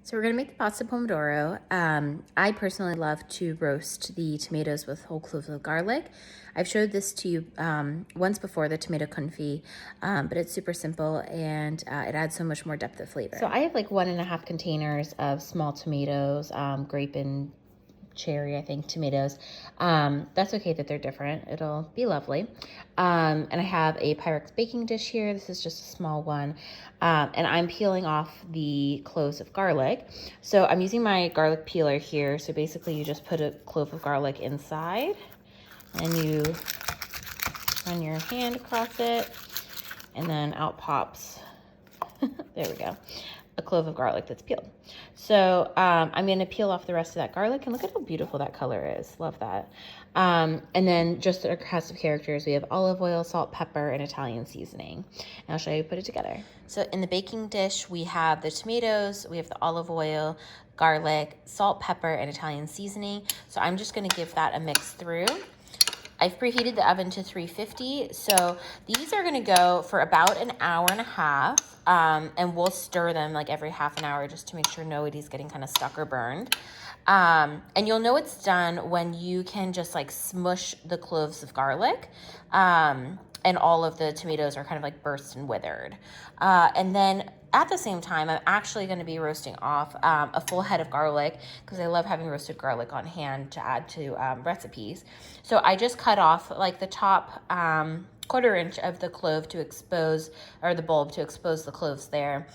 So we're gonna make the pasta pomodoro. I personally love to roast the tomatoes with whole cloves of garlic. I've showed this to you once before, the tomato confit, but it's super simple and it adds so much more depth of flavor. So I have like 1.5 containers of small tomatoes, grape and cherry, I think, tomatoes. That's okay that they're different. It'll be lovely. And I have a Pyrex baking dish here. This is just a small one. And I'm peeling off the cloves of garlic. So I'm using my garlic peeler here. So basically you just put a clove of garlic inside and you run your hand across it and then out pops, there we go, a clove of garlic that's peeled. So I'm going to peel off the rest of that garlic, and look at how beautiful that color is. Love that. And then just our cast of characters, we have olive oil, salt, pepper, and Italian seasoning. And I'll show you how to put it together. So in the baking dish, we have the tomatoes, we have the olive oil, garlic, salt, pepper, and Italian seasoning. So I'm just going to give that a mix through. I've preheated the oven to 350, so these are gonna go for about an hour and a half, and we'll stir them like every half an hour just to make sure nobody's getting kind of stuck or burned. And you'll know it's done when you can just like smush the cloves of garlic, and all of the tomatoes are kind of like burst and withered. And then at the same time, I'm actually going to be roasting off a full head of garlic because I love having roasted garlic on hand to add to recipes. So I just cut off like the top 1/4 inch of the clove to expose, or the bulb to expose the cloves there.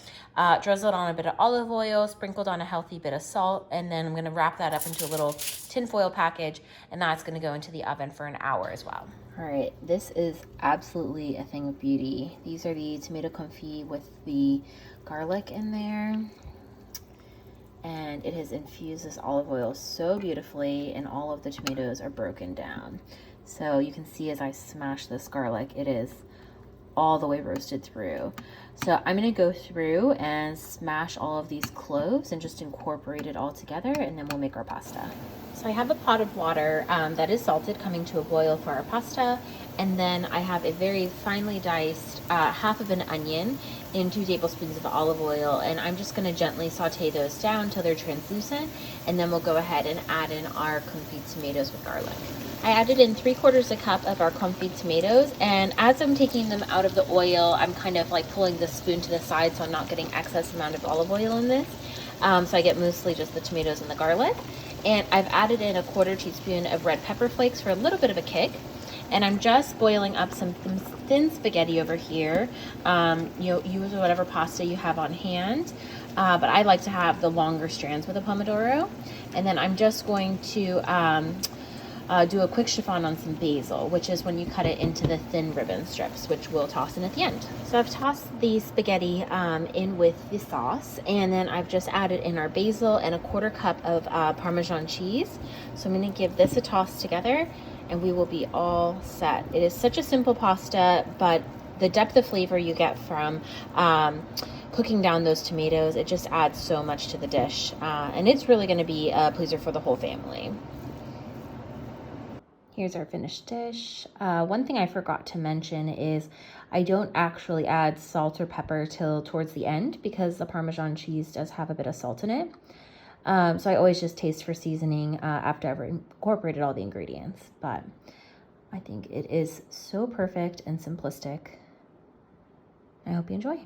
Drizzled on a bit of olive oil, sprinkled on a healthy bit of salt, and then I'm going to wrap that up into a little tin foil package, and that's going to go into the oven for an hour as well. All right, this is absolutely a thing of beauty. These are the tomato confit with the garlic in there, and it has infused this olive oil so beautifully, and all of the tomatoes are broken down. So you can see as I smash this garlic, it is all the way roasted through. So I'm going to go through and smash all of these cloves and just incorporate it all together, and then we'll make our pasta. So I have a pot of water that is salted coming to a boil for our pasta, and then I have a very finely diced half of an onion in 2 tablespoons of olive oil, and I'm just going to gently saute those down until they're translucent, and then we'll go ahead and add in our confit tomatoes with garlic. I added in 3/4 cup of our confit tomatoes, and as I'm taking them out of the oil, I'm kind of like pulling the spoon to the side so I'm not getting excess amount of olive oil in this. So I get mostly just the tomatoes and the garlic. And I've added in a 1/4 teaspoon of red pepper flakes for a little bit of a kick. And I'm just boiling up some thin spaghetti over here. You'll use whatever pasta you have on hand, but I like to have the longer strands with a pomodoro. And then I'm just going to do a quick chiffon on some basil, which is when you cut it into the thin ribbon strips, which we'll toss in at the end. So I've tossed the spaghetti in with the sauce, and then I've just added in our basil and a 1/4 cup of Parmesan cheese. So I'm going to give this a toss together, and we will be all set. It is such a simple pasta, but the depth of flavor you get from cooking down those tomatoes, it just adds so much to the dish, and it's really going to be a pleaser for the whole family. Here's our finished dish. One thing I forgot to mention is I don't actually add salt or pepper till towards the end because the Parmesan cheese does have a bit of salt in it. So I always just taste for seasoning after I've incorporated all the ingredients. But I think it is so perfect and simplistic. I hope you enjoy.